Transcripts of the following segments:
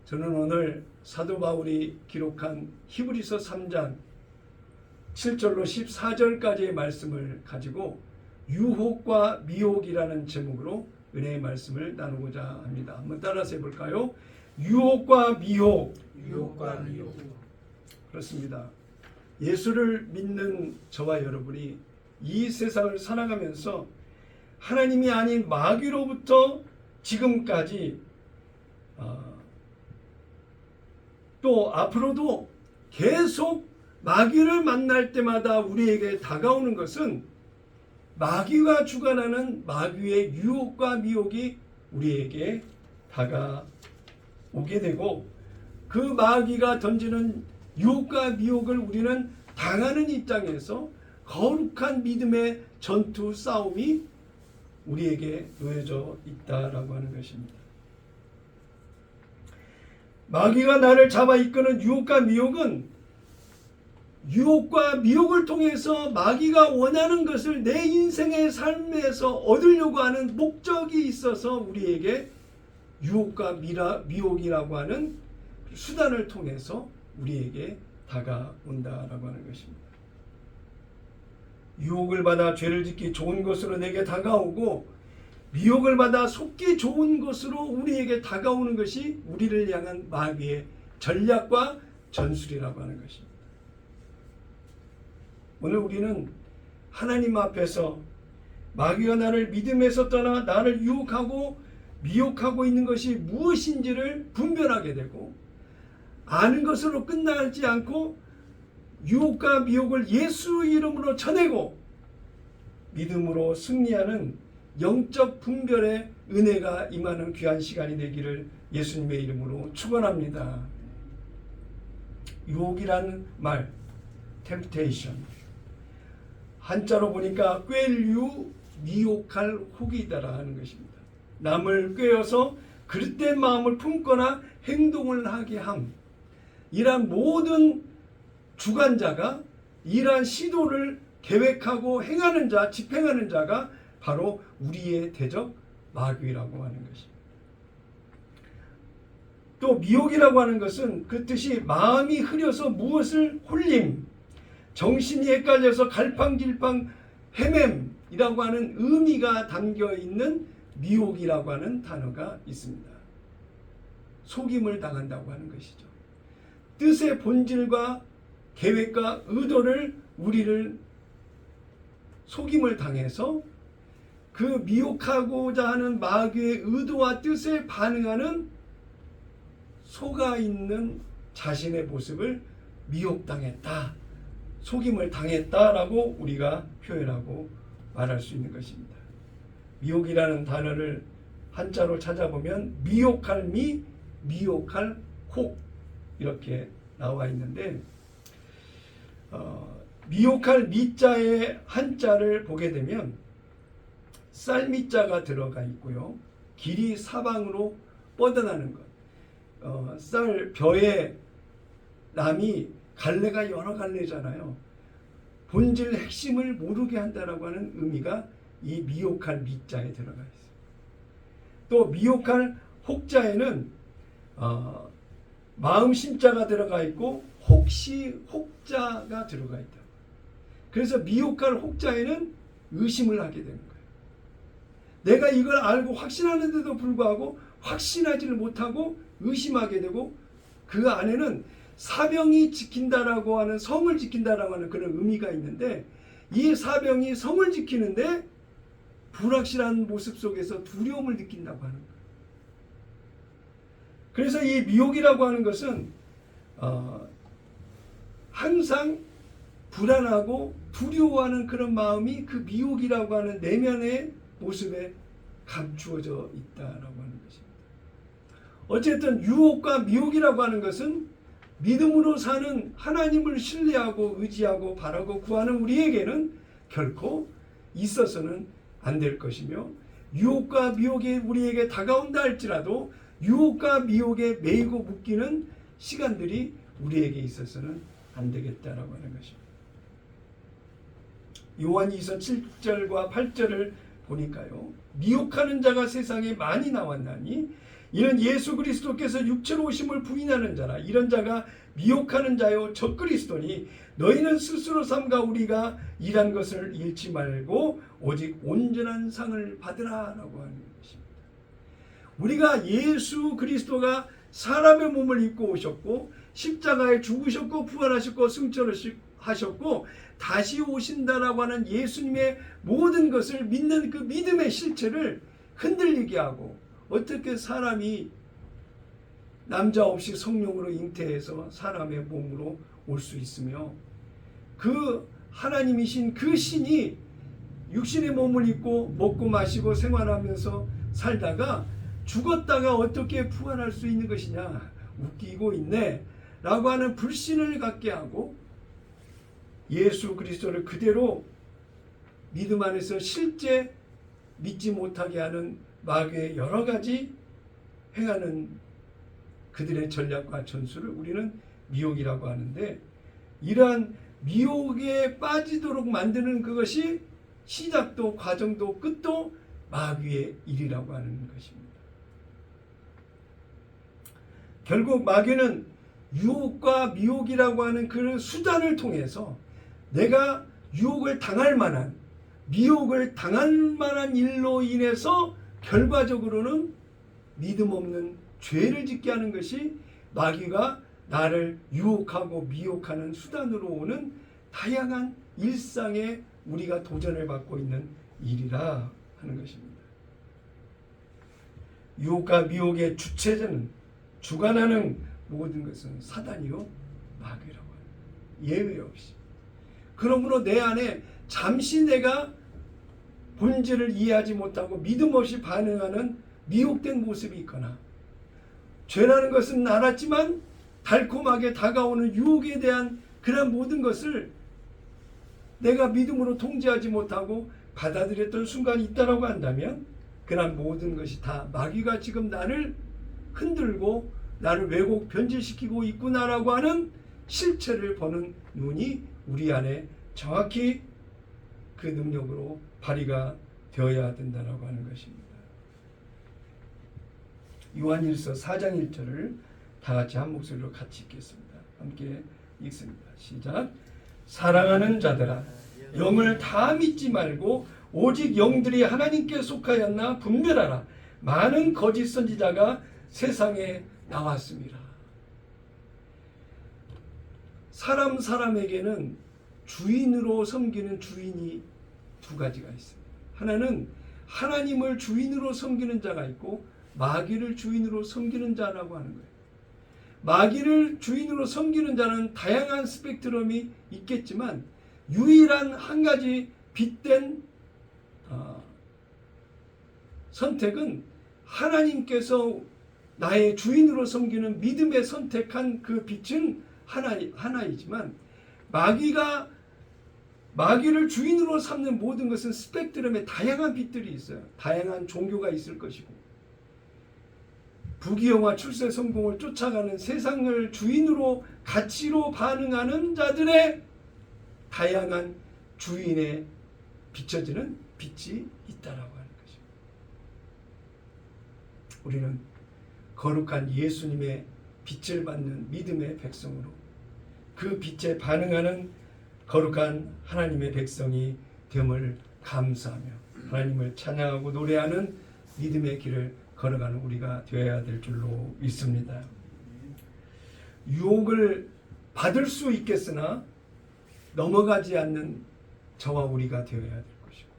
저는 오늘 사도 바울이 기록한 히브리서 3장 7절로 14절까지의 말씀을 가지고 유혹과 미혹이라는 제목으로 은혜의 말씀을 나누고자 합니다. 한번 따라서 해볼까요? 유혹과 미혹. 유혹과 미혹. 그렇습니다. 예수를 믿는 저와 여러분이 이 세상을 살아가면서 하나님이 아닌 마귀로부터 지금까지 또 앞으로도 계속 마귀를 만날 때마다 우리에게 다가오는 것은 마귀가 주관하는 마귀의 유혹과 미혹이 우리에게 다가오게 되고, 그 마귀가 던지는 유혹과 미혹을 우리는 당하는 입장에서 거룩한 믿음의 전투 싸움이 우리에게 놓여져 있다라고 하는 것입니다. 마귀가 나를 잡아 이끄는 유혹과 미혹은 유혹과 미혹을 통해서 마귀가 원하는 것을 내 인생의 삶에서 얻으려고 하는 목적이 있어서 우리에게 유혹과 미혹이라고 하는 수단을 통해서 우리에게 다가온다라고 하는 것입니다. 유혹을 받아 죄를 짓기 좋은 것으로 내게 다가오고, 미혹을 받아 속기 좋은 것으로 우리에게 다가오는 것이 우리를 향한 마귀의 전략과 전술이라고 하는 것입니다. 오늘 우리는 하나님 앞에서 마귀가 나를 믿음에서 떠나 나를 유혹하고 미혹하고 있는 것이 무엇인지를 분별하게 되고, 아는 것으로 끝나지 않고 유혹과 미혹을 예수 이름으로 쳐내고 믿음으로 승리하는 영적 분별의 은혜가 임하는 귀한 시간이 되기를 예수님의 이름으로 축원합니다. 유혹이라는 말, temptation, 한자로 보니까 꾀류 미혹할 혹이다라 하는 것입니다. 남을 꾀어서 그릇된 마음을 품거나 행동을 하게 함. 이러한 모든 주관자가, 이러한 시도를 계획하고 행하는 자, 집행하는 자가 바로 우리의 대적 마귀라고 하는 것입니다. 또 미혹이라고 하는 것은 그 뜻이 마음이 흐려서 무엇을 홀림, 정신이 헷갈려서 갈팡질팡 헤맴이라고 하는 의미가 담겨 있는 미혹이라고 하는 단어가 있습니다. 속임을 당한다고 하는 것이죠. 뜻의 본질과 계획과 의도를 우리를 속임을 당해서 그 미혹하고자 하는 마귀의 의도와 뜻에 반응하는 속아 있는 자신의 모습을 미혹당했다, 속임을 당했다라고 우리가 표현하고 말할 수 있는 것입니다. 미혹이라는 단어를 한자로 찾아보면 미혹할 미, 미혹할 혹 이렇게 나와 있는데, 미혹할 미자의 한자를 보게 되면 쌀미자가 들어가 있고요. 길이 사방으로 뻗어나는 것. 쌀 벼에 남이 갈래가 여러 갈래잖아요. 본질 핵심을 모르게 한다라고 하는 의미가 이 미혹할 미자에 들어가 있어요. 또 미혹할 혹자에는 마음 심자가 들어가 있고 혹시 혹자가 들어가 있다. 그래서 미혹할 혹자에는 의심을 하게 되는 거예요. 내가 이걸 알고 확신하는데도 불구하고 확신하지를 못하고 의심하게 되고, 그 안에는 사명이 지킨다라고 하는, 성을 지킨다라고 하는 그런 의미가 있는데, 이 사명이 성을 지키는데 불확실한 모습 속에서 두려움을 느낀다고 하는 거예요. 그래서 이 미혹이라고 하는 것은 항상 불안하고 두려워하는 그런 마음이 그 미혹이라고 하는 내면의 모습에 감추어져 있다라고 하는 것입니다. 어쨌든 유혹과 미혹이라고 하는 것은 믿음으로 사는, 하나님을 신뢰하고 의지하고 바라고 구하는 우리에게는 결코 있어서는 안 될 것이며, 유혹과 미혹이 우리에게 다가온다 할지라도 유혹과 미혹에 매이고 묶이는 시간들이 우리에게 있어서는 안 되겠다라고 하는 것입니다. 요한이서 7절과 8절을 보니까요, 미혹하는 자가 세상에 많이 나왔나니 이는 예수 그리스도께서 육체로 오심을 부인하는 자라. 이런 자가 미혹하는 자요 적그리스도니 너희는 스스로 삼가 우리가 일한 것을 잃지 말고 오직 온전한 상을 받으라라고 하는 것입니다. 우리가 예수 그리스도가 사람의 몸을 입고 오셨고 십자가에 죽으셨고 부활하셨고 승천하셨고 다시 오신다라고 하는 예수님의 모든 것을 믿는 그 믿음의 실체를 흔들리게 하고, 어떻게 사람이 남자 없이 성령으로 잉태해서 사람의 몸으로 올 수 있으며 그 하나님이신 그 신이 육신의 몸을 입고 먹고 마시고 생활하면서 살다가 죽었다가 어떻게 부활할 수 있는 것이냐, 웃기고 있네 라고 하는 불신을 갖게 하고 예수 그리스도를 그대로 믿음 안에서 실제 믿지 못하게 하는 마귀의 여러 가지 행하는 그들의 전략과 전술을 우리는 미혹이라고 하는데, 이러한 미혹에 빠지도록 만드는 그것이 시작도 과정도 끝도 마귀의 일이라고 하는 것입니다. 결국 마귀는 유혹과 미혹이라고 하는 그 수단을 통해서 내가 유혹을 당할 만한, 미혹을 당할 만한 일로 인해서 결과적으로는 믿음 없는 죄를 짓게 하는 것이 마귀가 나를 유혹하고 미혹하는 수단으로 오는 다양한 일상에 우리가 도전을 받고 있는 일이라 하는 것입니다. 유혹과 미혹의 주체자는, 주관하는 모든 것은 사단이요 마귀라고 합니다. 예외 없이. 그러므로 내 안에 잠시 내가 본질을 이해하지 못하고 믿음 없이 반응하는 미혹된 모습이 있거나, 죄라는 것은 알았지만 달콤하게 다가오는 유혹에 대한 그런 모든 것을 내가 믿음으로 통제하지 못하고 받아들였던 순간이 있다라고 한다면, 그런 모든 것이 다 마귀가 지금 나를 흔들고 나를 왜곡 변질시키고 있구나라고 하는 실체를 보는 눈이 우리 안에 정확히 그 능력으로 발휘가 되어야 된다라고 하는 것입니다. 요한일서 4장 1절을 다 같이 한 목소리로 같이 읽겠습니다. 함께 읽습니다. 시작. 사랑하는 자들아, 영을 다 믿지 말고 오직 영들이 하나님께 속하였나 분별하라. 많은 거짓 선지자가 세상에 나왔습니다. 사람에게는 주인으로 섬기는 주인이 두 가지가 있습니다. 하나는 하나님을 주인으로 섬기는 자가 있고 마귀를 주인으로 섬기는 자라고 하는 거예요. 마귀를 주인으로 섬기는 자는 다양한 스펙트럼이 있겠지만 유일한 한 가지 빗된 선택은 하나님께서 나의 주인으로 섬기는 믿음에 선택한 그 빛은 하나이지만, 마귀를 주인으로 삼는 모든 것은 스펙트럼에 다양한 빛들이 있어요. 다양한 종교가 있을 것이고, 부귀영화 출세 성공을 쫓아가는 세상을 주인으로 가치로 반응하는 자들의 다양한 주인에 비춰지는 빛이 있다라고 하는 것입니다. 우리는 거룩한 예수님의 빛을 받는 믿음의 백성으로 그 빛에 반응하는 거룩한 하나님의 백성이 됨을 감사하며 하나님을 찬양하고 노래하는 믿음의 길을 걸어가는 우리가 되어야 될 줄로 믿습니다. 유혹을 받을 수 있겠으나 넘어가지 않는 저와 우리가 되어야 될 것이고,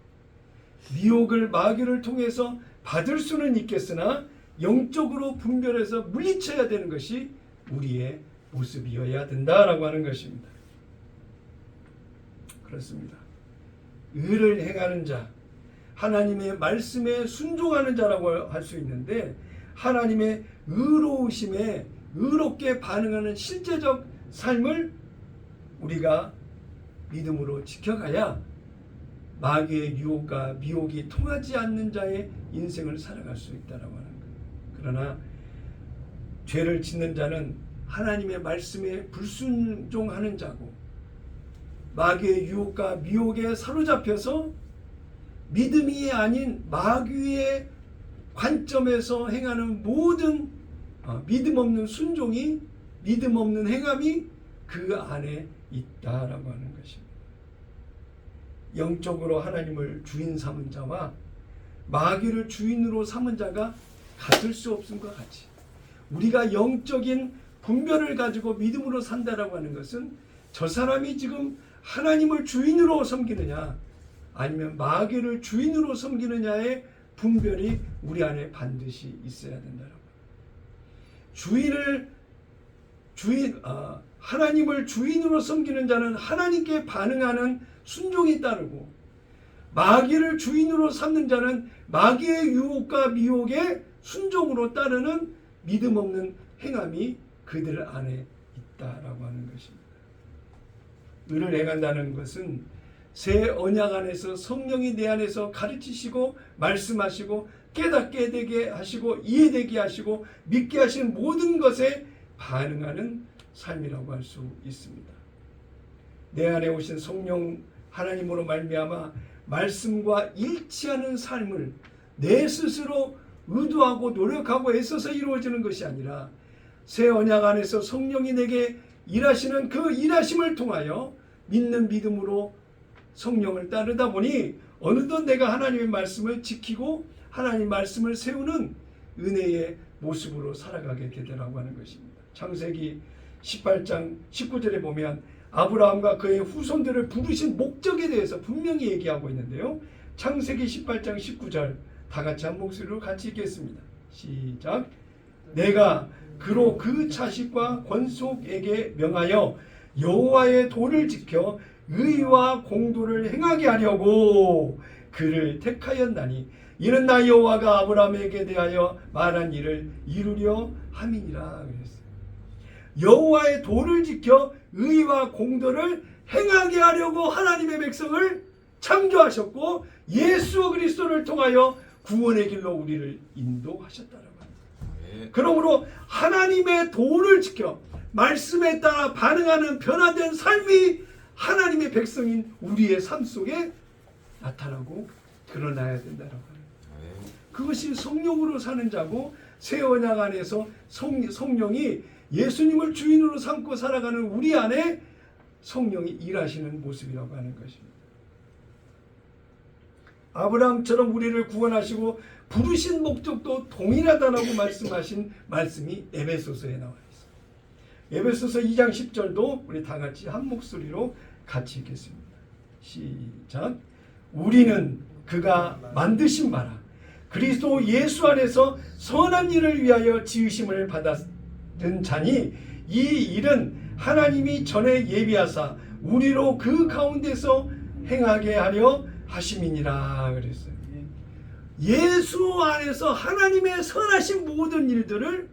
미혹을 마귀를 통해서 받을 수는 있겠으나 영적으로 분별해서 물리쳐야 되는 것이 우리의 모습이어야 된다라고 하는 것입니다. 그렇습니다. 의를 행하는 자, 하나님의 말씀에 순종하는 자라고 할 수 있는데, 하나님의 의로우심에 의롭게 반응하는 실제적 삶을 우리가 믿음으로 지켜가야 마귀의 유혹과 미혹이 통하지 않는 자의 인생을 살아갈 수 있다라고 하는 거예요. 그러나 죄를 짓는 자는 하나님의 말씀에 불순종하는 자고, 마귀의 유혹과 미혹에 사로잡혀서 믿음이 아닌 마귀의 관점에서 행하는 모든 믿음 없는 순종이, 믿음 없는 행함이 그 안에 있다라고 하는 것입니다. 영적으로 하나님을 주인 삼은 자와 마귀를 주인으로 삼은 자가 같을 수 없음과 같이, 우리가 영적인 분별을 가지고 믿음으로 산다라고 하는 것은 저 사람이 지금 하나님을 주인으로 섬기느냐 아니면 마귀를 주인으로 섬기느냐의 분별이 우리 안에 반드시 있어야 된다라고. 하나님을 주인으로 섬기는 자는 하나님께 반응하는 순종이 따르고, 마귀를 주인으로 삼는 자는 마귀의 유혹과 미혹에 순종으로 따르는 믿음 없는 행함이 그들 안에 있다라고 하는 것입니다. 의를 행한다는 것은 새 언약 안에서 성령이 내 안에서 가르치시고 말씀하시고 깨닫게 되게 하시고 이해되게 하시고 믿게 하신 모든 것에 반응하는 삶이라고 할 수 있습니다. 내 안에 오신 성령 하나님으로 말미암아 말씀과 일치하는 삶을 내 스스로 의도하고 노력하고 애써서 이루어지는 것이 아니라 새 언약 안에서 성령이 내게 일하시는 그 일하심을 통하여 믿는 믿음으로 성령을 따르다 보니 어느덧 내가 하나님의 말씀을 지키고 하나님 말씀을 세우는 은혜의 모습으로 살아가게 되더라고 하는 것입니다. 창세기 18장 19절에 보면 아브라함과 그의 후손들을 부르신 목적에 대해서 분명히 얘기하고 있는데요. 창세기 18장 19절 다 같이 한 목소리로 같이 읽겠습니다. 시작. 내가 그로 그 자식과 권속에게 명하여 여호와의 도를 지켜 의와 공도를 행하게 하려고 그를 택하였나니 이는 나 여호와가 아브라함에게 대하여 말한 일을 이루려 함이니라 그랬어요. 여호와의 도를 지켜 의와 공도를 행하게 하려고 하나님의 백성을 창조하셨고 예수 그리스도를 통하여 구원의 길로 우리를 인도하셨다라고 합니다. 그러므로 하나님의 도를 지켜 말씀에 따라 반응하는 변화된 삶이 하나님의 백성인 우리의 삶 속에 나타나고 드러나야 된다라고 합니다. 그것이 성령으로 사는 자고 새 언약 안에서 성령이 예수님을 주인으로 삼고 살아가는 우리 안에 성령이 일하시는 모습이라고 하는 것입니다. 아브라함처럼 우리를 구원하시고 부르신 목적도 동일하다라고 말씀하신 말씀이 에베소서에 나와 있습니다. 에베소서 2장 10절도 우리 다 같이 한 목소리로 같이 읽겠습니다. 시작. 우리는 그가 만드신 바라 그리스도 예수 안에서 선한 일을 위하여 지으심을 받았던 자니 이 일은 하나님이 전에 예비하사 우리로 그 가운데서 행하게 하려 하심이니라 그랬어요. 예수 안에서 하나님의 선하신 모든 일들을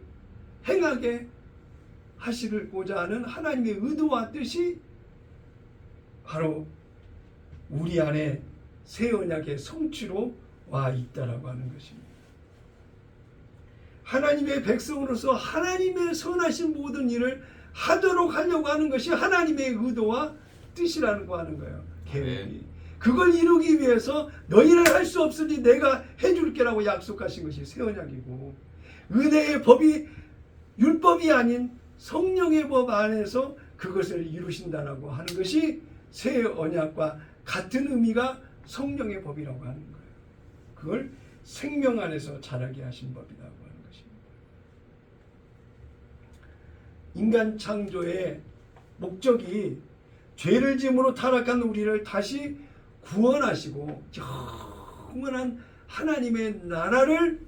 행하게 하시고자 하는 하나님의 의도와 뜻이 바로 우리 안에 새 언약의 성취로 와 있다라고 하는 것입니다. 하나님의 백성으로서 하나님의 선하신 모든 일을 하도록 하려고 하는 것이 하나님의 의도와 뜻이라는 거 하는 거예요. 계획이. 그걸 이루기 위해서 너희는 할 수 없으니 내가 해줄게라고 약속하신 것이 새 언약이고, 은혜의 법이 율법이 아닌 성령의 법 안에서 그것을 이루신다라고 하는 것이 새 언약과 같은 의미가 성령의 법이라고 하는 거예요. 그걸 생명 안에서 자라게 하신 법이라고 하는 것입니다. 인간 창조의 목적이 죄를 지음으로 타락한 우리를 다시 구원하시고 영원한 하나님의 나라를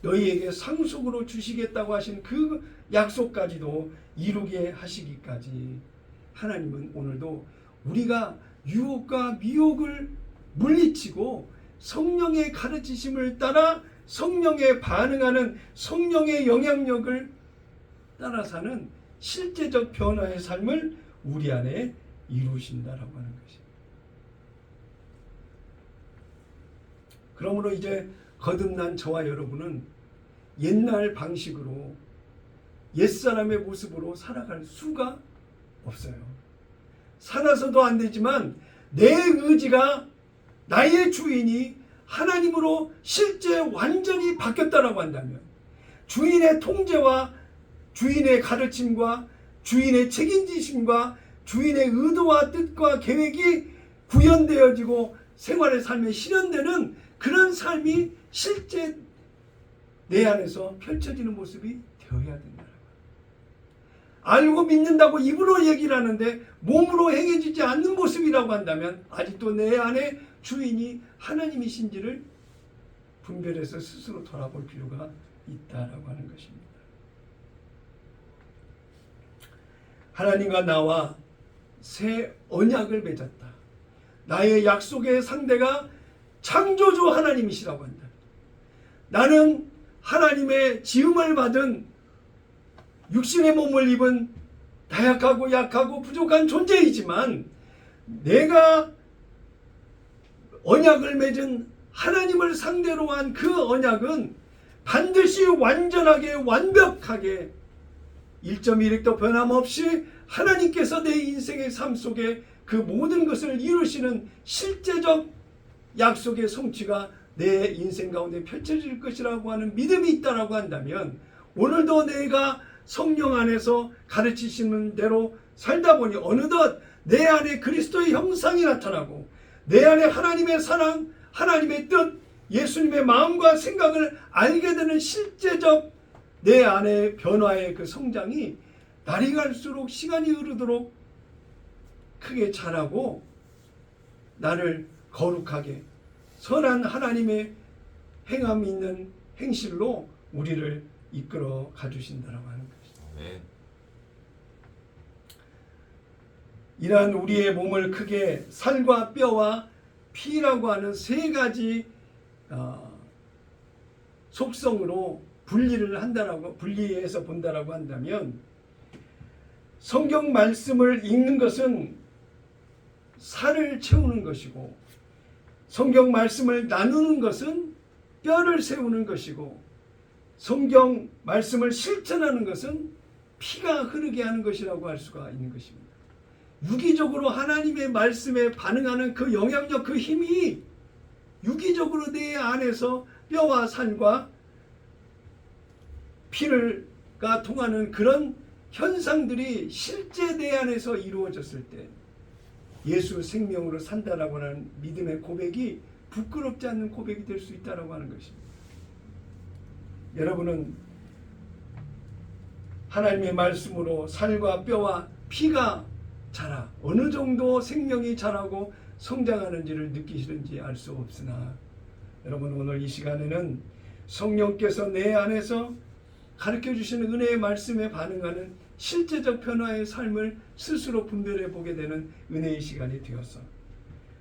너희에게 상속으로 주시겠다고 하신 그 약속까지도 이루게 하시기까지 하나님은 오늘도 우리가 유혹과 미혹을 물리치고 성령의 가르치심을 따라 성령에 반응하는 성령의 영향력을 따라 사는 실제적 변화의 삶을 우리 안에 이루신다라고 하는 것입니다. 그러므로 이제 거듭난 저와 여러분은 옛날 방식으로 옛사람의 모습으로 살아갈 수가 없어요. 살아서도 안 되지만 내 의지가 나의 주인이 하나님으로 실제 완전히 바뀌었다라고 한다면, 주인의 통제와 주인의 가르침과 주인의 책임지심과 주인의 의도와 뜻과 계획이 구현되어지고 생활의 삶에 실현되는 그런 삶이 실제 내 안에서 펼쳐지는 모습이 되어야 된다. 알고 믿는다고 입으로 얘기를 하는데 몸으로 행해지지 않는 모습이라고 한다면 아직도 내 안에 주인이 하나님이신지를 분별해서 스스로 돌아볼 필요가 있다라고 하는 것입니다. 하나님과 나와 새 언약을 맺었다. 나의 약속의 상대가 창조주 하나님이시라고 한다. 나는 하나님의 지음을 받은 육신의 몸을 입은 다약하고 약하고 부족한 존재이지만 내가 언약을 맺은 하나님을 상대로 한 그 언약은 반드시 완전하게 완벽하게 1.1획도 변함없이 하나님께서 내 인생의 삶 속에 그 모든 것을 이루시는 실제적 약속의 성취가 내 인생 가운데 펼쳐질 것이라고 하는 믿음이 있다라고 한다면 오늘도 내가 성령 안에서 가르치시는 대로 살다 보니 어느덧 내 안에 그리스도의 형상이 나타나고 내 안에 하나님의 사랑, 하나님의 뜻, 예수님의 마음과 생각을 알게 되는 실제적 내 안의 변화의 그 성장이 날이 갈수록 시간이 흐르도록 크게 자라고 나를 거룩하게 선한 하나님의 행함 있는 행실로 우리를 이끌어 가주신다라고 하는 것입니다. 네. 이러한 우리의 몸을 크게 살과 뼈와 피라고 하는 세 가지 속성으로 분리해서 본다라고 한다면 성경 말씀을 읽는 것은 살을 채우는 것이고 성경 말씀을 나누는 것은 뼈를 세우는 것이고 성경 말씀을 실천하는 것은 피가 흐르게 하는 것이라고 할 수가 있는 것입니다. 유기적으로 하나님의 말씀에 반응하는 그 영향력, 그 힘이 유기적으로 내 안에서 뼈와 살과 피가 통하는 그런 현상들이 실제 내 안에서 이루어졌을 때 예수 생명으로 산다라고 하는 믿음의 고백이 부끄럽지 않는 고백이 될 수 있다라고 하는 것입니다. 여러분은 하나님의 말씀으로 살과 뼈와 피가 자라 어느 정도 생명이 자라고 성장하는지를 느끼시는지 알 수 없으나 여러분 오늘 이 시간에는 성령께서 내 안에서 가르쳐 주시는 은혜의 말씀에 반응하는 실제적 변화의 삶을 스스로 분별해 보게 되는 은혜의 시간이 되어서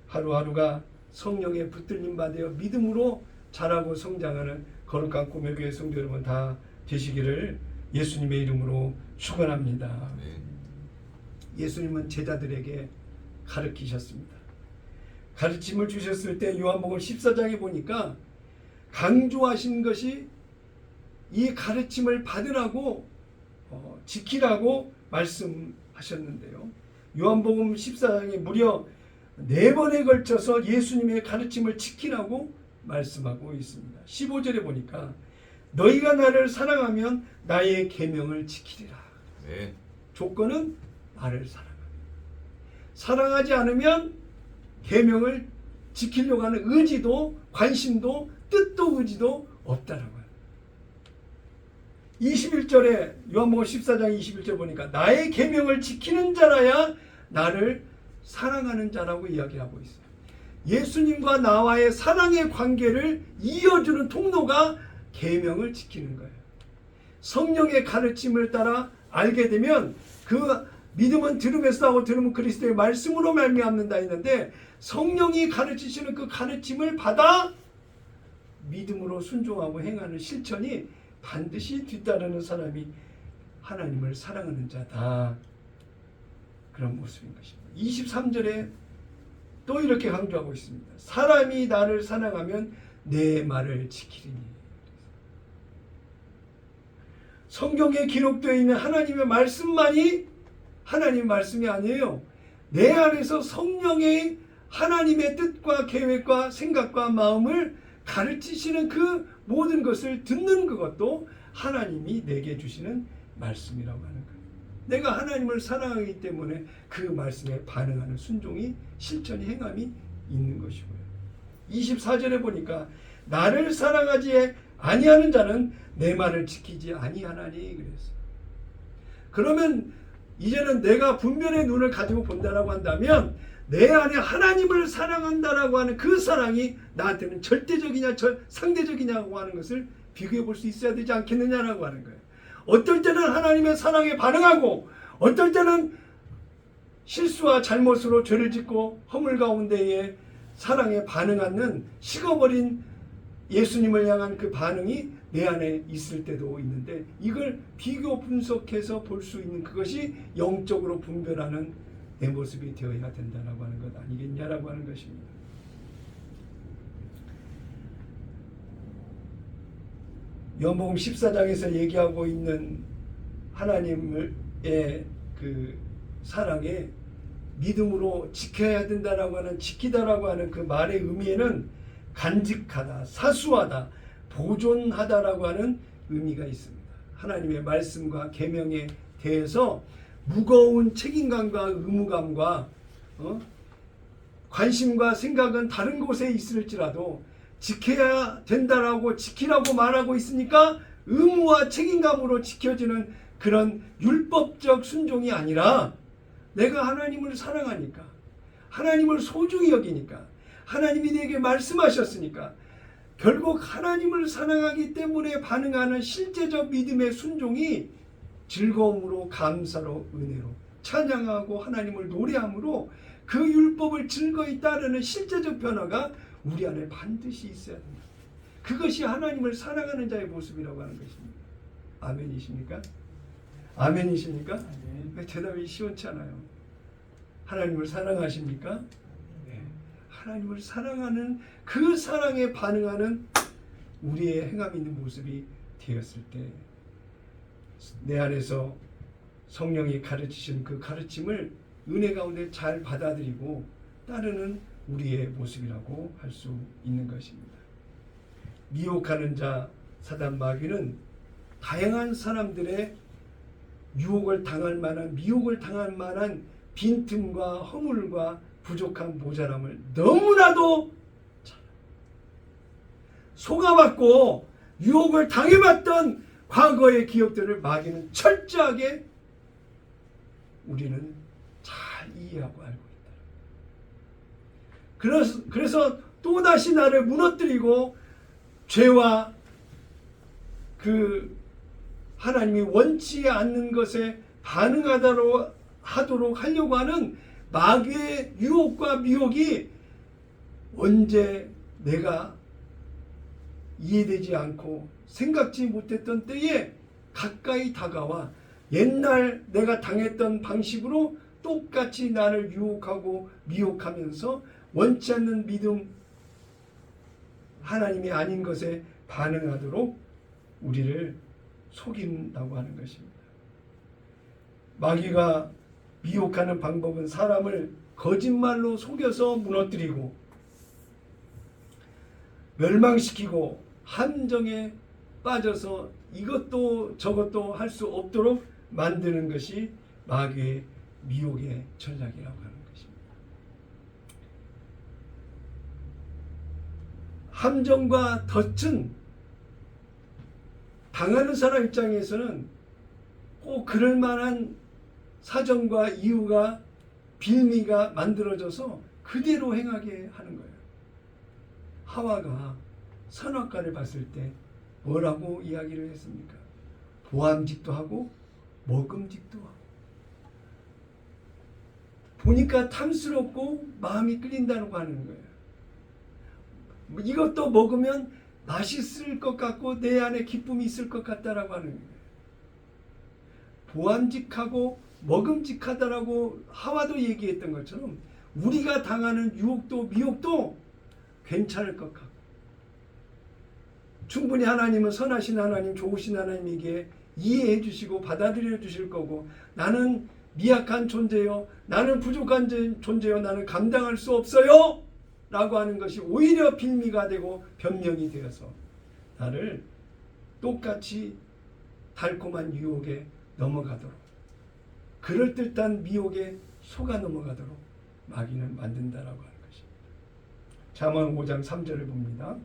하루하루가 성령의 붙들림 받아 믿음으로 자라고 성장하는 거룩한 꿈의 교회 성도 여러분 다 되시기를 예수님의 이름으로 축원합니다. 예수님은 제자들에게 가르치셨습니다. 가르침을 주셨을 때 요한복음 14장에 보니까 강조하신 것이 이 가르침을 받으라고 지키라고 말씀하셨는데요. 요한복음 14장에 무려 4번에 걸쳐서 예수님의 가르침을 지키라고 말씀하고 있습니다. 15절에 보니까 너희가 나를 사랑하면 나의 계명을 지키리라. 네. 조건은 나를 사랑하면. 사랑하지 않으면 계명을 지키려고 하는 의지도 관심도 뜻도 의지도 없다라고 해요. 21절에 요한복음 14장 21절 보니까 나의 계명을 지키는 자라야 나를 사랑하는 자라고 이야기하고 있어요. 예수님과 나와의 사랑의 관계를 이어주는 통로가 계명을 지키는 거예요. 성령의 가르침을 따라 알게 되면 그 믿음은 들음에서 나고 들음은 그리스도의 말씀으로 말미암는다 했는데 성령이 가르치시는 그 가르침을 받아 믿음으로 순종하고 행하는 실천이 반드시 뒤따르는 사람이 하나님을 사랑하는 자다. 그런 모습인 것입니다. 23절에 또 이렇게 강조하고 있습니다. 사람이 나를 사랑하면 내 말을 지키리니. 성경에 기록되어 있는 하나님의 말씀만이 하나님의 말씀이 아니에요. 내 안에서 성령의 하나님의 뜻과 계획과 생각과 마음을 가르치시는 그 모든 것을 듣는 그것도 하나님이 내게 주시는 말씀이라고 하는 거예요. 내가 하나님을 사랑하기 때문에 그 말씀에 반응하는 순종이 실천이 행함이 있는 것이고요. 24절에 보니까 나를 사랑하지 아니하는 자는 내 말을 지키지 아니하나니 그랬어요. 그러면 이제는 내가 분별의 눈을 가지고 본다라고 한다면 내 안에 하나님을 사랑한다라고 하는 그 사랑이 나한테는 절대적이냐 상대적이냐고 하는 것을 비교해 볼 수 있어야 되지 않겠느냐라고 하는 거예요. 어떨 때는 하나님의 사랑에 반응하고 어떨 때는 실수와 잘못으로 죄를 짓고 허물 가운데에 사랑에 반응하는 식어버린 예수님을 향한 그 반응이 내 안에 있을 때도 있는데 이걸 비교 분석해서 볼 수 있는 그것이 영적으로 분별하는 내 모습이 되어야 된다라고 하는 것 아니겠냐라고 하는 것입니다. 요한복음 14장에서 얘기하고 있는 하나님의 그 사랑에 믿음으로 지켜야 된다라고 하는 지키다라고 하는 그 말의 의미에는 간직하다, 사수하다, 보존하다라고 하는 의미가 있습니다. 하나님의 말씀과 계명에 대해서 무거운 책임감과 의무감과 관심과 생각은 다른 곳에 있을지라도 지켜야 된다라고 지키라고 말하고 있으니까 의무와 책임감으로 지켜지는 그런 율법적 순종이 아니라 내가 하나님을 사랑하니까 하나님을 소중히 여기니까 하나님이 내게 말씀하셨으니까 결국 하나님을 사랑하기 때문에 반응하는 실제적 믿음의 순종이 즐거움으로 감사로 은혜로 찬양하고 하나님을 노래함으로 그 율법을 즐거이 따르는 실제적 변화가 우리 안에 반드시 있어야 됩니다. 그것이 하나님을 사랑하는 자의 모습이라고 하는 것입니다. 아멘이십니까? 아멘이십니까? 네. 대답이 시원치 않아요. 하나님을 사랑하십니까? 네. 하나님을 사랑하는 그 사랑에 반응하는 우리의 행함 있는 모습이 되었을 때 내 안에서 성령이 가르치신 그 가르침을 은혜 가운데 잘 받아들이고 따르는 우리의 모습이라고 할 수 있는 것입니다. 미혹하는 자 사단 마귀는 다양한 사람들의 유혹을 당할 만한 미혹을 당할 만한 빈틈과 허물과 부족한 모자람을 너무나도 속아봤고 유혹을 당해봤던 과거의 기억들을 마귀는 철저하게 우리는 잘 이해하고 알고 있다. 그래서 또다시 나를 무너뜨리고 죄와 그 하나님이 원치 않는 것에 반응하도록 하려고 하는 마귀의 유혹과 미혹이 언제 내가 이해되지 않고 생각지 못했던 때에 가까이 다가와 옛날 내가 당했던 방식으로 똑같이 나를 유혹하고 미혹하면서 원치 않는 믿음 하나님이 아닌 것에 반응하도록 우리를 속인다고 하는 것입니다. 마귀가 미혹하는 방법은 사람을 거짓말로 속여서 무너뜨리고 멸망시키고 함정에 빠져서 이것도 저것도 할 수 없도록 만드는 것이 마귀의 미혹의 전략이라고 하는 것입니다. 함정과 덫은 당하는 사람 입장에서는 꼭 그럴 만한 사정과 이유가 빌미가 만들어져서 그대로 행하게 하는 거예요. 하와가 선악과를 봤을 때 뭐라고 이야기를 했습니까? 보암직도 하고 먹음직도 하고 보니까 탐스럽고 마음이 끌린다고 하는 거예요. 이것도 먹으면 맛있을 것 같고 내 안에 기쁨이 있을 것 같다라고 하는 거예요. 보암직하고 먹음직하다라고 하와도 얘기했던 것처럼 우리가 당하는 유혹도 미혹도 괜찮을 것 같고 충분히 하나님은 선하신 하나님, 좋으신 하나님에게 이해해 주시고 받아들여 주실 거고 나는 미약한 존재요, 나는 부족한 존재요, 나는 감당할 수 없어요 라고 하는 것이 오히려 빌미가 되고 변명이 되어서 나를 똑같이 달콤한 유혹에 넘어가도록, 그럴듯한 미혹에 속아 넘어가도록 마귀는 만든다라고 하는 것입니다. 잠언 5장 3절을 봅니다.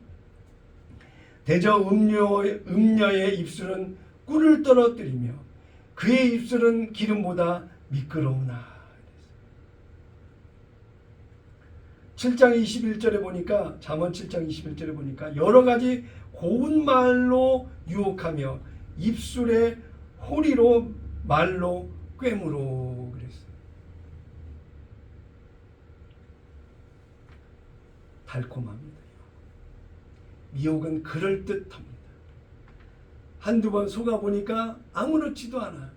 대저 음녀의 입술은 꿀을 떨어뜨리며 그의 입술은 기름보다 미끄러우나. 7장 21절에 보니까, 잠언 7장 21절에 보니까 여러 가지 고운 말로 유혹하며 입술에 호리로 말로 꿰물어 그랬어요. 달콤합니다. 미혹은 그럴듯합니다. 한두 번 속아보니까 아무렇지도 않아.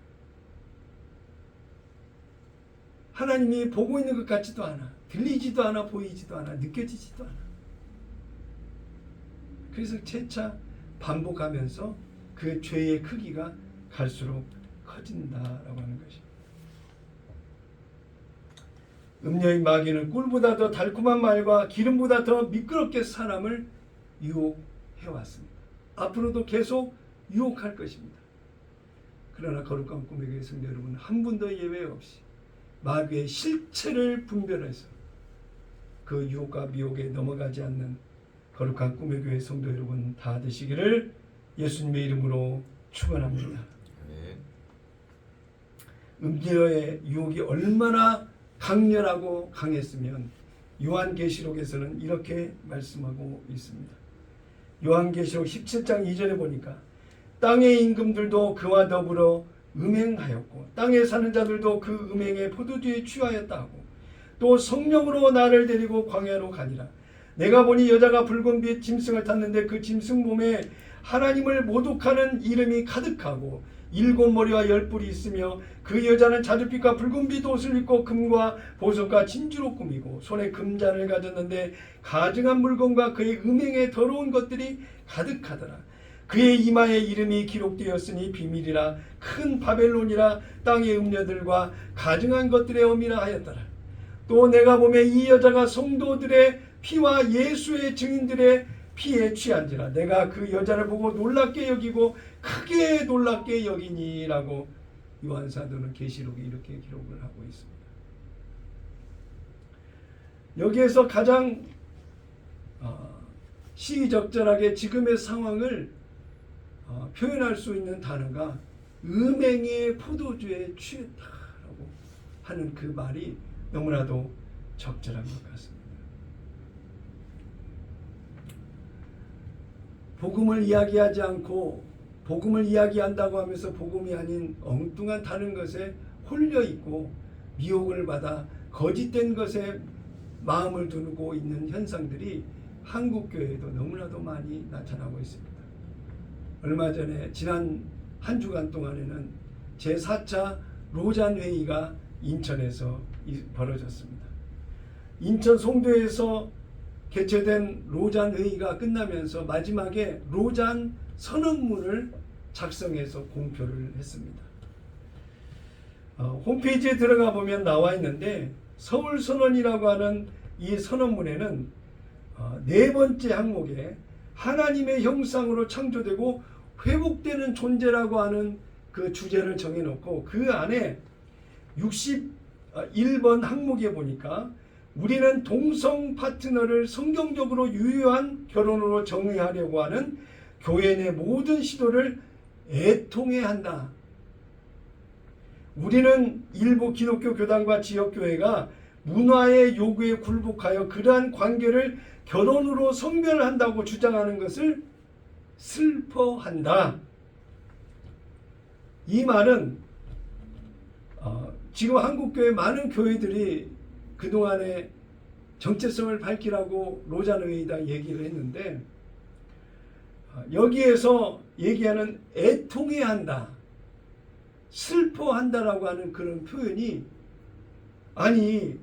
하나님이 보고 있는 것 같지도 않아. 들리지도 않아. 보이지도 않아. 느껴지지도 않아. 그래서 재차 반복하면서 그 죄의 크기가 갈수록 커진다라고 하는 것입니다. 음녀의 마귀는 꿀보다 더 달콤한 말과 기름보다 더 미끄럽게 사람을 유혹해왔습니다. 앞으로도 계속 유혹할 것입니다. 그러나 거룩한 꿈의 교회 성도 여러분, 한 분도 예외 없이 마귀의 실체를 분별해서 그 유혹과 미혹에 넘어가지 않는 거룩한 꿈의 교회 성도 여러분 다 되시기를 예수님의 이름으로 축원합니다. 음녀의 유혹이 얼마나 강렬하고 강했으면 요한계시록에서는 이렇게 말씀하고 있습니다. 요한계시록 17장 2절에 보니까 땅의 임금들도 그와 더불어 음행하였고 땅에 사는 자들도 그 음행에 포도주에 취하였다 하고 또 성령으로 나를 데리고 광야로 가니라. 내가 보니 여자가 붉은 빛 짐승을 탔는데 그 짐승 몸에 하나님을 모독하는 이름이 가득하고 7머리와 10뿔이 있으며 그 여자는 자줏빛과 붉은빛 옷을 입고 금과 보석과 진주로 꾸미고 손에 금잔을 가졌는데 가증한 물건과 그의 음행에 더러운 것들이 가득하더라. 그의 이마에 이름이 기록되었으니 비밀이라 큰 바벨론이라 땅의 음녀들과 가증한 것들의 어미라 하였더라. 또 내가 보매 이 여자가 성도들의 피와 예수의 증인들의 피에 취한지라. 내가 그 여자를 보고 놀랍게 여기고 크게 놀랍게 여기니라고 요한사도는 계시록에 이렇게 기록을 하고 있습니다. 여기에서 가장 시의적절하게 지금의 상황을 표현할 수 있는 단어가 음행의 포도주에 취했다라고 하는 그 말이 너무나도 적절한 것 같습니다. 복음을 이야기하지 않고 복음을 이야기한다고 하면서 복음이 아닌 엉뚱한 다른 것에 홀려 있고 미혹을 받아 거짓된 것에 마음을 두고 있는 현상들이 한국 교회에도 너무나도 많이 나타나고 있습니다. 얼마 전에 지난 한 주간 동안에는 제4차 로잔 회의가 인천에서 벌어졌습니다. 인천 송도에서 개최된 로잔 회의가 끝나면서 마지막에 로잔 선언문을 작성해서 공표를 했습니다. 홈페이지에 들어가 보면 나와 있는데 서울 선언이라고 하는 이 선언문에는 네 번째 항목에 하나님의 형상으로 창조되고 회복되는 존재라고 하는 그 주제를 정해놓고 그 안에 61번 항목에 보니까 우리는 동성 파트너를 성경적으로 유효한 결혼으로 정의하려고 하는 교회 내 모든 시도를 애통해야 한다. 우리는 일부 기독교 교단과 지역교회가 문화의 요구에 굴복하여 그러한 관계를 결혼으로 성별한다고 주장하는 것을 슬퍼한다. 이 말은 지금 한국교회 많은 교회들이 그동안에 정체성을 밝히라고 로잔회의다 얘기를 했는데 여기에서 얘기하는 애통해야 한다, 슬퍼한다라고 하는 그런 표현이 아니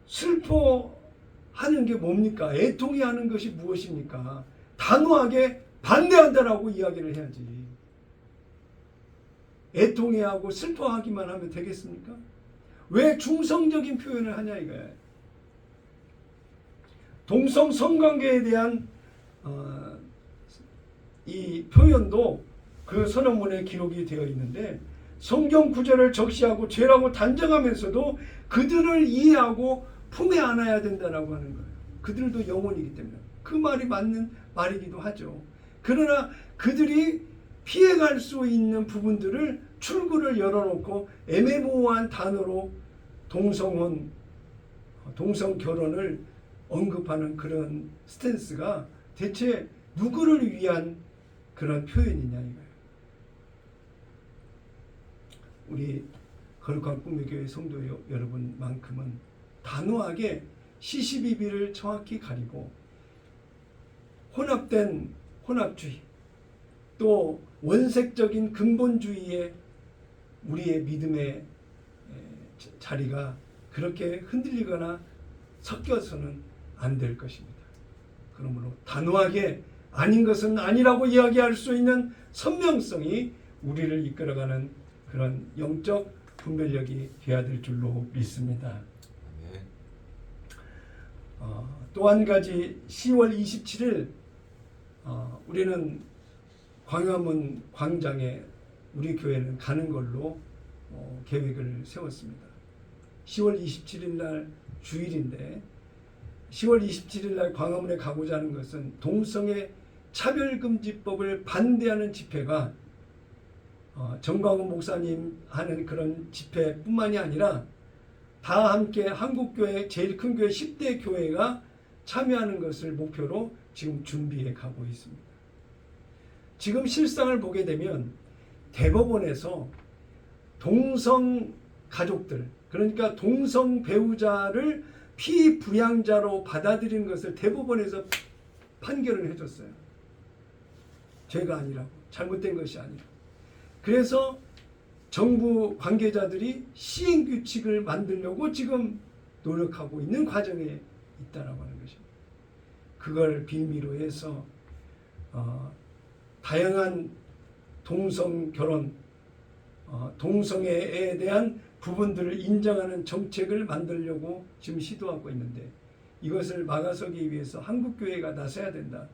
슬퍼하는 게 뭡니까? 애통해야 하는 것이 무엇입니까? 단호하게 반대한다라고 이야기를 해야지. 애통해야 하고 슬퍼하기만 하면 되겠습니까? 왜 중성적인 표현을 하냐 이거야. 동성 성관계에 대한 이 표현도 그 선언문에 기록이 되어 있는데 성경 구절을 적시하고 죄라고 단정하면서도 그들을 이해하고 품에 안아야 된다라고 하는 거예요. 그들도 영혼이기 때문에 그 말이 맞는 말이기도 하죠. 그러나 그들이 피해갈 수 있는 부분들을 출구를 열어놓고 애매모호한 단어로 동성혼, 동성 결혼을 언급하는 그런 스탠스가 대체 누구를 위한 그런 표현이냐 이거예요. 우리 거룩한 꿈의 교회 성도 여러분만큼은 단호하게 시시비비를 정확히 가리고 혼합된 혼합주의 또 원색적인 근본주의의 우리의 믿음의 자리가 그렇게 흔들리거나 섞여서는 안 될 것입니다. 그러므로 단호하게 아닌 것은 아니라고 이야기할 수 있는 선명성이 우리를 이끌어가는 그런 영적 분별력이 되어야 될 줄로 믿습니다. 또 한 가지 10월 27일 우리는 광화문 광장에 우리 교회는 가는 걸로 계획을 세웠습니다. 10월 27일 날 주일인데 10월 27일 날 광화문에 가고자 하는 것은 동성애 차별금지법을 반대하는 집회가 정광훈 목사님 하는 그런 집회뿐만이 아니라 다 함께 한국교회 제일 큰 교회 10대 교회가 참여하는 것을 목표로 지금 준비해 가고 있습니다. 지금 실상을 보게 되면 대법원에서 동성 가족들 그러니까 동성 배우자를 피부양자로 받아들이는 것을 대법원에서 판결을 해줬어요. 죄가 아니라고 잘못된 것이 아니라고. 그래서 정부 관계자들이 시행규칙을 만들려고 지금 노력하고 있는 과정에 있다라고 하는 것입니다. 그걸 빌미로 해서 다양한 동성 결혼, 동성애에 대한 부분들을 인정하는 정책을 만들려고 지금 시도하고 있는데 이것을 막아서기 위해서 한국교회가 나서야 된다.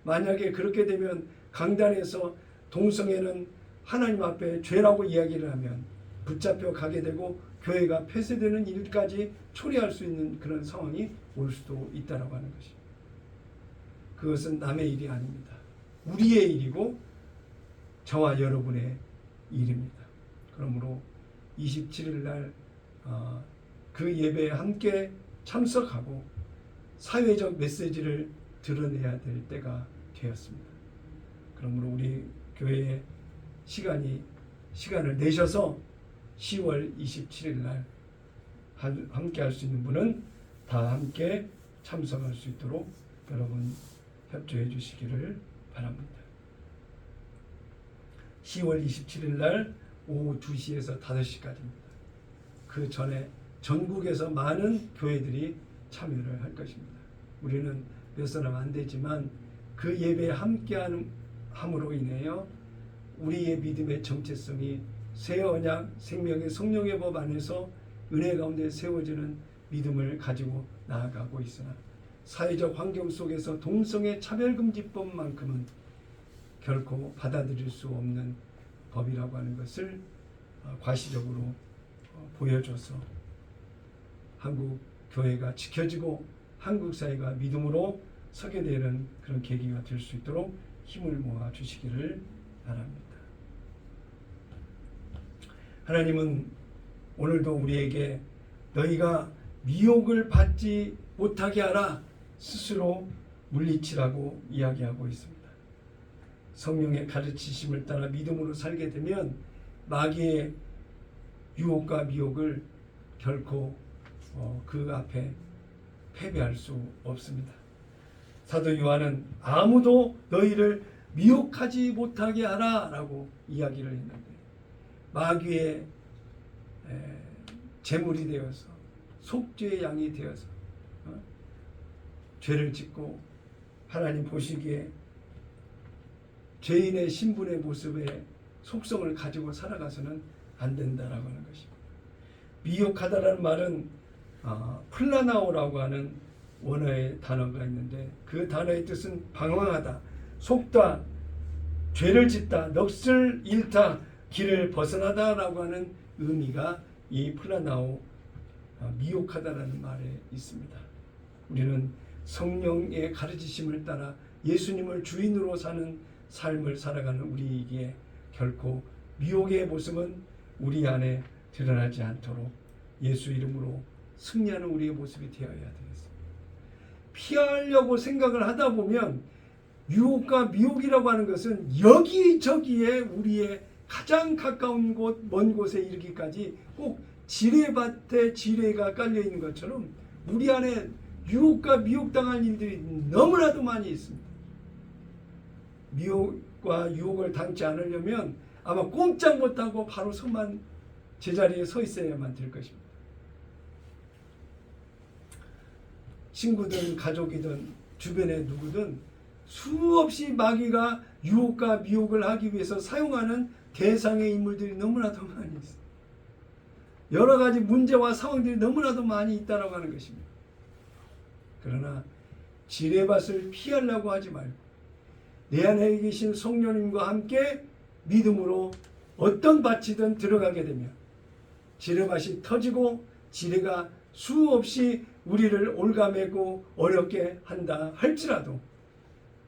만약에 그렇게 되면 강단에서 동성애는 하나님 앞에 죄라고 이야기를 하면 붙잡혀 가게 되고 교회가 폐쇄되는 일까지 초래할 수 있는 그런 상황이 올 수도 있다라고 하는 것입니다. 그것은 남의 일이 아닙니다. 우리의 일이고 저와 여러분의 일입니다. 그러므로 27일 날 그 예배에 함께 참석하고 사회적 메시지를 드러내야 될 때가 되었습니다. 그러므로 우리 교회에 시간을 내셔서 10월 27일 날 함께 할 수 있는 분은 다 함께 참석할 수 있도록 여러분 협조해 주시기를 바랍니다. 10월 27일 날 오후 2시에서 5시까지입니다. 그 전에 전국에서 많은 교회들이 참여를 할 것입니다. 우리는 몇 사람 안 되지만 그 예배에 함께하는 함으로 인하여 우리의 믿음의 정체성이 새 언약 생명의 성령의 법 안에서 은혜 가운데 세워지는 믿음을 가지고 나아가고 있으나 사회적 환경 속에서 동성애 차별금지법만큼은 결코 받아들일 수 없는 법이라고 하는 것을 과시적으로 보여줘서 한국 교회가 지켜지고 한국 사회가 믿음으로 서게 되는 그런 계기가 될 수 있도록 힘을 모아 주시기를 바랍니다. 하나님은 오늘도 우리에게 너희가 미혹을 받지 못하게 하라 스스로 물리치라고 이야기하고 있습니다. 성령의 가르치심을 따라 믿음으로 살게 되면 마귀의 유혹과 미혹을 결코 그 앞에 패배할 수 없습니다. 사도 요한은 아무도 너희를 미혹하지 못하게 하라 라고 이야기를 했는데 마귀의 제물이 되어서 속죄의 양이 되어서 죄를 짓고 하나님 보시기에 죄인의 신분의 모습의 속성을 가지고 살아가서는 안 된다라고 하는 것입니다. 미혹하다라는 말은 플라나오라고 하는 원어의 단어가 있는데 그 단어의 뜻은 방황하다, 속다, 죄를 짓다, 넋을 잃다, 길을 벗어나다라고 하는 의미가 이 플라나오 미혹하다라는 말에 있습니다. 우리는 성령의 가르치심을 따라 예수님을 주인으로 사는 삶을 살아가는 우리에게 결코 미혹의 모습은 우리 안에 드러나지 않도록 예수 이름으로 승리하는 우리의 모습이 되어야 되겠습니다. 피하려고 생각을 하다 보면 유혹과 미혹이라고 하는 것은 여기저기에 우리의 가장 가까운 곳, 먼 곳에 이르기까지 꼭 지뢰밭에 지뢰가 깔려 있는 것처럼 우리 안에 유혹과 미혹당할 일들이 너무나도 많이 있습니다. 미혹과 유혹을 당치 않으려면 아마 꼼짝 못하고 바로 서만 제자리에 서 있어야만 될 것입니다. 친구든 가족이든 주변의 누구든 수없이 마귀가 유혹과 미혹을 하기 위해서 사용하는 대상의 인물들이 너무나도 많이 있습니다. 여러 가지 문제와 상황들이 너무나도 많이 있다고 하는 것입니다. 그러나 지뢰밭을 피하려고 하지 말고 내 안에 계신 성령님과 함께 믿음으로 어떤 밭이든 들어가게 되면 지뢰밭이 터지고 지뢰가 수없이 우리를 올가매고 어렵게 한다 할지라도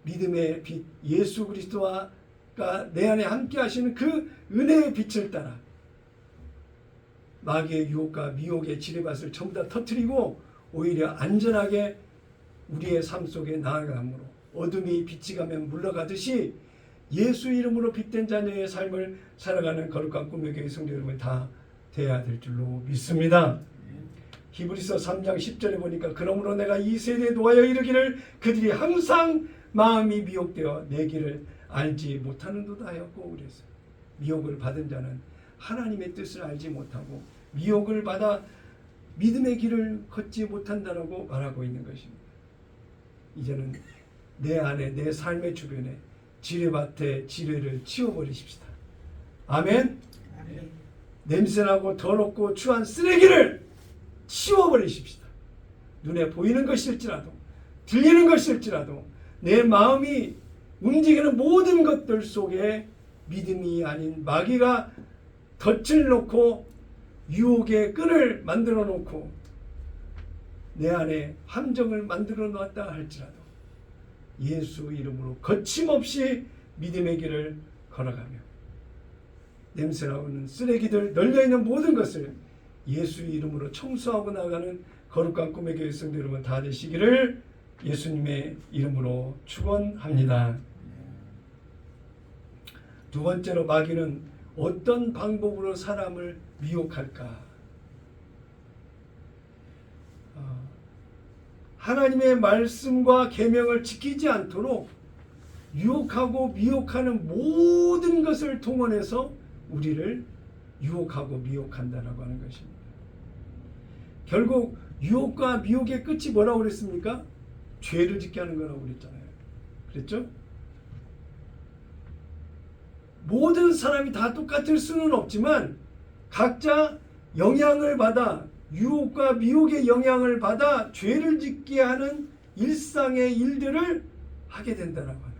믿음의 빛 예수 그리스도가 내 안에 함께 하시는 그 은혜의 빛을 따라 마귀의 유혹과 미혹의 지뢰밭을 전부 다 터뜨리고 오히려 안전하게 우리의 삶 속에 나아가므로 어둠이 빛이 가면 물러가듯이 예수 이름으로 빛된 자녀의 삶을 살아가는 거룩한 꿈의 교회 성도 여러분 다 돼야 될 줄로 믿습니다. 히브리서 3장 10절에 보니까 그러므로 내가 이 세대에 놓아여 이르기를 그들이 항상 마음이 미혹되어 내 길을 알지 못하는도다 하였고 그랬어요. 미혹을 받은 자는 하나님의 뜻을 알지 못하고 미혹을 받아 믿음의 길을 걷지 못한다라고 말하고 있는 것입니다. 이제는 내 안에 내 삶의 주변에 지뢰밭에 지뢰를 치워버리십시다. 아멘. 아멘. 냄새나고 더럽고 추한 쓰레기를 치워버리십시다. 눈에 보이는 것일지라도 들리는 것일지라도 내 마음이 움직이는 모든 것들 속에 믿음이 아닌 마귀가 덫을 놓고 유혹의 끈을 만들어 놓고 내 안에 함정을 만들어 놨다 할지라도 예수 이름으로 거침없이 믿음의 길을 걸어가며 냄새나는 쓰레기들 널려있는 모든 것을 예수 이름으로 청소하고 나가는 거룩한 꿈의 교회 성도 여러분 다 되시기를 예수님의 이름으로 축원합니다. 두 번째로 마귀는 어떤 방법으로 사람을 미혹할까? 하나님의 말씀과 계명을 지키지 않도록 유혹하고 미혹하는 모든 것을 동원해서 우리를 유혹하고 미혹한다라고 하는 것입니다. 결국 유혹과 미혹의 끝이 뭐라고 그랬습니까? 죄를 짓게 하는 거라고 그랬잖아요. 그랬죠? 모든 사람이 다 똑같을 수는 없지만 각자 영향을 받아 유혹과 미혹의 영향을 받아 죄를 짓게 하는 일상의 일들을 하게 된다라고 하는 거예요.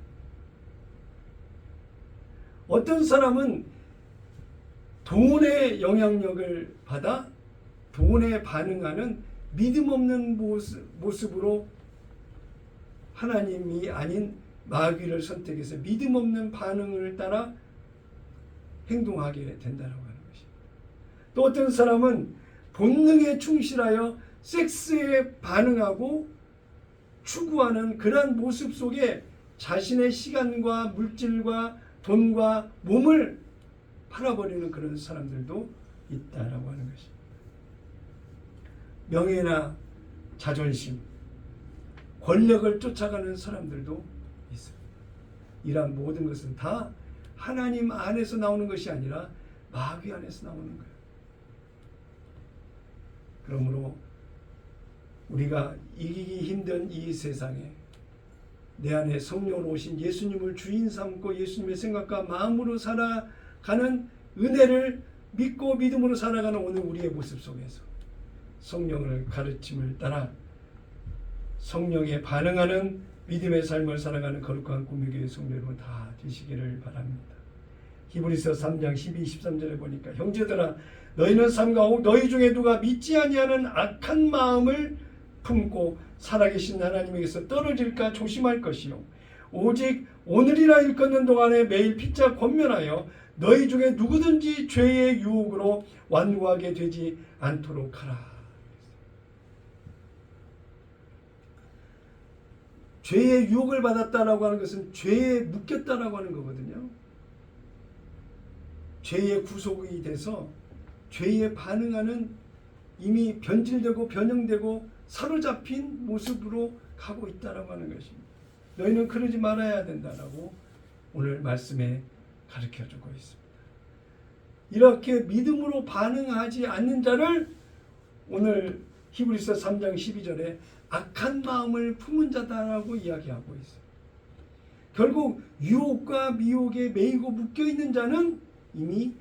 어떤 사람은 돈의 영향력을 받아 돈에 반응하는 믿음 없는 모습으로 하나님이 아닌 마귀를 선택해서 믿음 없는 반응을 따라 행동하게 된다라고 하는 것입니다. 또 어떤 사람은 본능에 충실하여 섹스에 반응하고 추구하는 그러한 모습 속에 자신의 시간과 물질과 돈과 몸을 팔아버리는 그런 사람들도 있다라고 하는 것입니다. 명예나 자존심, 권력을 쫓아가는 사람들도 있습니다. 이러한 모든 것은 다 하나님 안에서 나오는 것이 아니라 마귀 안에서 나오는 거예요. 그러므로 우리가 이기기 힘든 이 세상에 내 안에 성령으로 오신 예수님을 주인 삼고 예수님의 생각과 마음으로 살아가는 은혜를 믿고 믿음으로 살아가는 오늘 우리의 모습 속에서 성령을 가르침을 따라 성령에 반응하는 믿음의 삶을 살아가는 거룩한 꿈의 성도 여러분 다 되시기를 바랍니다. 히브리서 3장 12, 13절에 보니까 형제들아 너희는 삼가오 너희 중에 누가 믿지 아니하는 악한 마음을 품고 살아계신 하나님에게서 떨어질까 조심할 것이요 오직 오늘이라 일컫는 동안에 매일 피차 권면하여 너희 중에 누구든지 죄의 유혹으로 완고하게 되지 않도록 하라. 죄의 유혹을 받았다라고 하는 것은 죄에 묶였다라고 하는 거거든요. 죄의 구속이 돼서 죄에 반응하는 이미 변질되고 변형되고 사로잡힌 모습으로 가고 있다라고 하는 것입니다. 너희는 그러지 말아야 된다라고 오늘 말씀에 가르쳐주고 있습니다. 이렇게 믿음으로 반응하지 않는 자를 오늘 히브리서 3장 12절에 악한 마음을 품은 자다라고 이야기하고 있어요. 결국 유혹과 미혹에 매이고 묶여있는 자는 이미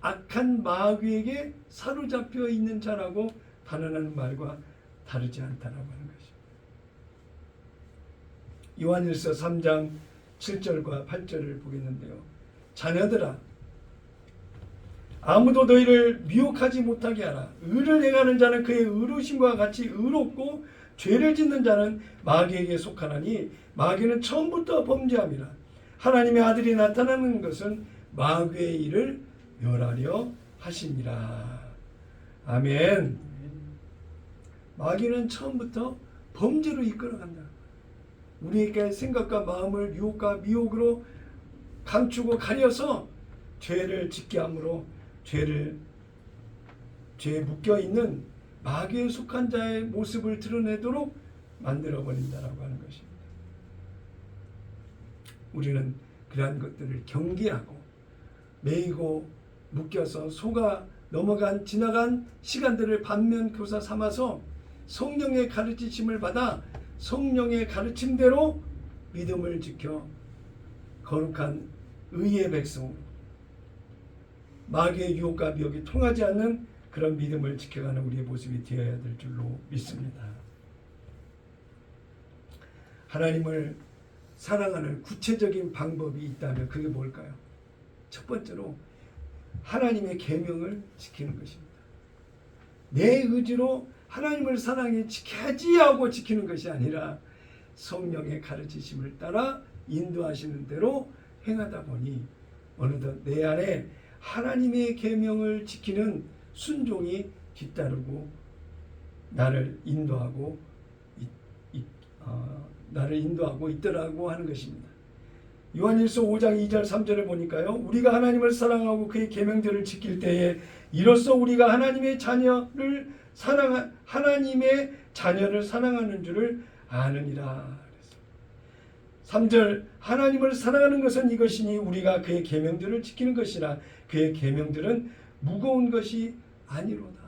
악한 마귀에게 사로잡혀 있는 자라고 단언하는 말과 다르지 않다라고 하는 것입니다. 요한일서 3장 7절과 8절을 보겠는데요. 자녀들아 아무도 너희를 미혹하지 못하게 하라. 의를 행하는 자는 그의 의로우심과 같이 의롭고 죄를 짓는 자는 마귀에게 속하나니 마귀는 처음부터 범죄함이라. 하나님의 아들이 나타나는 것은 마귀의 일을 멸하려 하심이라. 아멘. 마귀는 처음부터 범죄로 이끌어간다. 우리의 생각과 마음을 유혹과 미혹으로 감추고 가려서 죄를 짓게 함으로 죄에 묶여있는 마귀에 속한 자의 모습을 드러내도록 만들어버린다라고 하는 것입니다. 우리는 그러한 것들을 경계하고 매이고 묶여서 속아 지나간 시간들을 반면교사 삼아서 성령의 가르치심을 받아 성령의 가르침대로 믿음을 지켜 거룩한 의의 백성으로 마귀의 유혹과 미혹이 통하지 않는 그런 믿음을 지켜가는 우리의 모습이 되어야 될 줄로 믿습니다. 하나님을 사랑하는 구체적인 방법이 있다면 그게 뭘까요? 첫 번째로 하나님의 계명을 지키는 것입니다. 내 의지로 하나님을 사랑해 지켜야지 하고 지키는 것이 아니라 성령의 가르치심을 따라 인도하시는 대로 행하다 보니 어느덧 내 안에 하나님의 계명을 지키는 순종이 뒤따르고 나를 인도하고 있더라고 하는 것입니다. 요한일서 5장 2절 3절을 보니까요. 우리가 하나님을 사랑하고 그의 계명들을 지킬 때에 이로써 우리가 하나님의 자녀를 사랑하는 줄을 아느니라. 3절 하나님을 사랑하는 것은 이것이니 우리가 그의 계명들을 지키는 것이라. 그의 계명들은 무거운 것이 아니로다.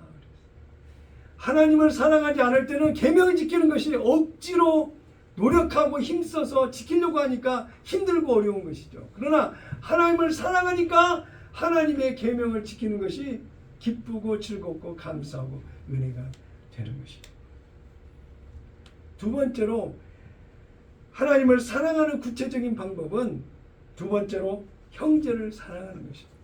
하나님을 사랑하지 않을 때는 계명을 지키는 것이 억지로 노력하고 힘써서 지키려고 하니까 힘들고 어려운 것이죠. 그러나 하나님을 사랑하니까 하나님의 계명을 지키는 것이 기쁘고 즐겁고 감사하고 은혜가 되는 것이죠. 두 번째로 하나님을 사랑하는 구체적인 방법은 두 번째로 형제를 사랑하는 것입니다.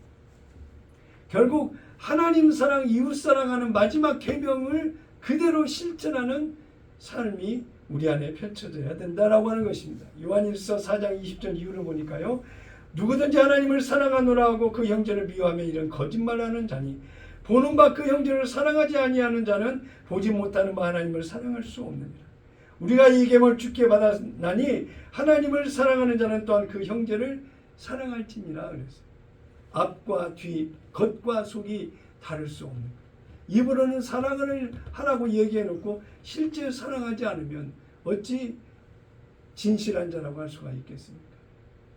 결국 하나님 사랑, 이웃 사랑하는 마지막 계명을 그대로 실천하는 삶이 우리 안에 펼쳐져야 된다라고 하는 것입니다. 요한일서 4장 20절 이유를 보니까요. 누구든지 하나님을 사랑하노라 하고 그 형제를 미워하며 이런 거짓말하는 자니 보는 바 그 형제를 사랑하지 아니하는 자는 보지 못하는 바 하나님을 사랑할 수 없느니라. 우리가 이 계명을 주께 받았나니 하나님을 사랑하는 자는 또한 그 형제를 사랑할지니라 그랬어요. 앞과 뒤, 겉과 속이 다를 수 없는 거예요. 입으로는 사랑을 하라고 얘기해놓고 실제 사랑하지 않으면 어찌 진실한 자라고 할 수가 있겠습니까?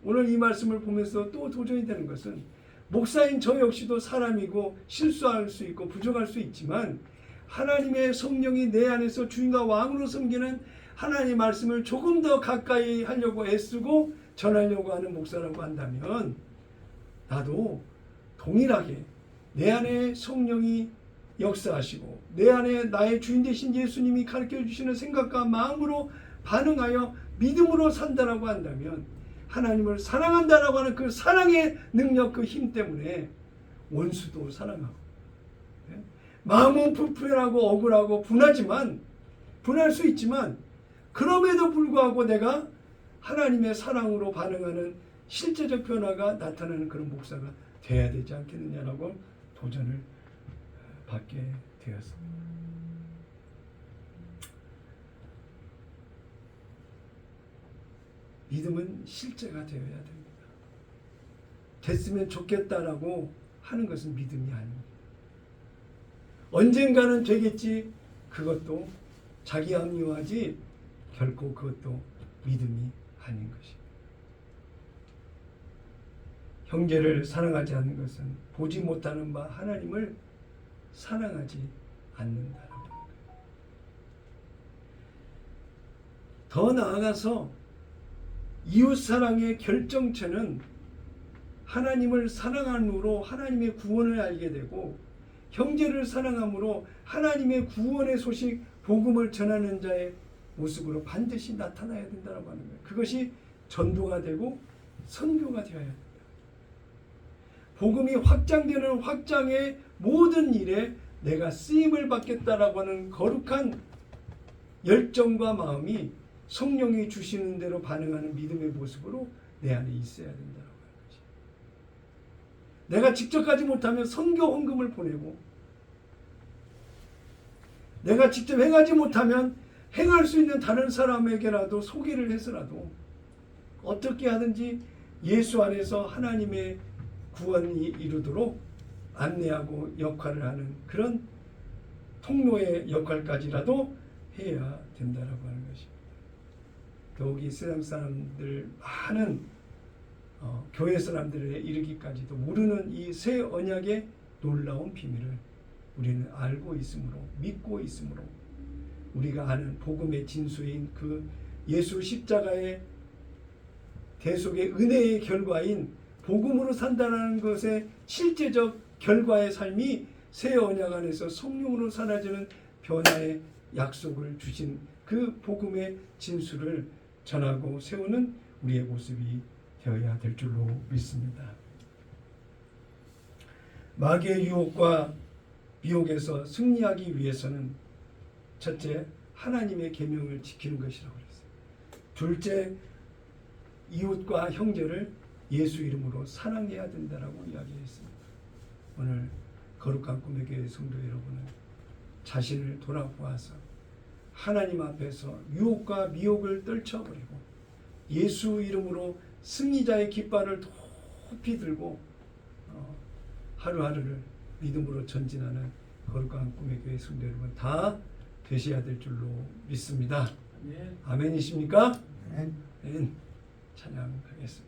오늘 이 말씀을 보면서 또 도전이 되는 것은 목사인 저 역시도 사람이고 실수할 수 있고 부족할 수 있지만 하나님의 성령이 내 안에서 주인과 왕으로 섬기는 하나님의 말씀을 조금 더 가까이 하려고 애쓰고 전하려고 하는 목사라고 한다면 나도 동일하게 내 안에 성령이 역사하시고 내 안에 나의 주인 되신 예수님이 가르쳐 주시는 생각과 마음으로 반응하여 믿음으로 산다라고 한다면 하나님을 사랑한다라고 하는 그 사랑의 능력, 그 힘 때문에 원수도 사랑하고, 마음은 불편하고 억울하고 분할 수 있지만 그럼에도 불구하고 내가 하나님의 사랑으로 반응하는 실제적 변화가 나타나는 그런 목사가 돼야 되지 않겠느냐라고 도전을 받게 되었습니다. 믿음은 실제가 되어야 됩니다. 됐으면 좋겠다라고 하는 것은 믿음이 아닙니다. 언젠가는 되겠지, 그것도 자기 합리화지 결코 그것도 믿음이 아닌 것입니다. 형제를 사랑하지 않는 것은 보지 못하는 바 하나님을 사랑하지 않는다라고 하는 거예요. 더 나아가서 이웃사랑의 결정체는 하나님을 사랑함으로 하나님의 구원을 알게 되고, 형제를 사랑함으로 하나님의 구원의 소식, 복음을 전하는 자의 모습으로 반드시 나타나야 된다고 하는 거예요. 그것이 전도가 되고 선교가 되어야 된다. 복음이 확장되는 확장의 모든 일에 내가 쓰임을 받겠다라고 하는 거룩한 열정과 마음이 성령이 주시는 대로 반응하는 믿음의 모습으로 내 안에 있어야 된다고 하는 거지. 내가 직접 가지 못하면 선교 헌금을 보내고, 내가 직접 행하지 못하면 행할 수 있는 다른 사람에게라도 소개를 해서라도 어떻게 하든지 예수 안에서 하나님의 구원이 이루도록 안내하고 역할을 하는 그런 통로의 역할까지라도 해야 된다라고 하는 것입니다. 더욱이 세상 사람들 많은 교회 사람들에 이르기까지도 모르는 이 새 언약의 놀라운 비밀을 우리는 알고 있으므로, 믿고 있으므로, 우리가 아는 복음의 진수인 그 예수 십자가의 대속의 은혜의 결과인 복음으로 산다는 것의 실제적 결과의 삶이 새 언약 안에서 성령으로 사라지는 변화의 약속을 주신 그 복음의 진수를 전하고 세우는 우리의 모습이 되어야 될 줄로 믿습니다. 마귀의 유혹과 미혹에서 승리하기 위해서는 첫째, 하나님의 계명을 지키는 것이라고 그랬어요. 둘째, 이웃과 형제를 예수 이름으로 사랑해야 된다라고 이야기했습니다. 오늘 거룩한 꿈의 교회 성도 여러분은 자신을 돌아보아서 하나님 앞에서 유혹과 미혹을 떨쳐버리고 예수 이름으로 승리자의 깃발을 높이 들고 하루하루를 믿음으로 전진하는 거룩한 꿈의 교회 성도 여러분 다 되셔야 될 줄로 믿습니다. 아멘이십니까? 네. 찬양하겠습니다.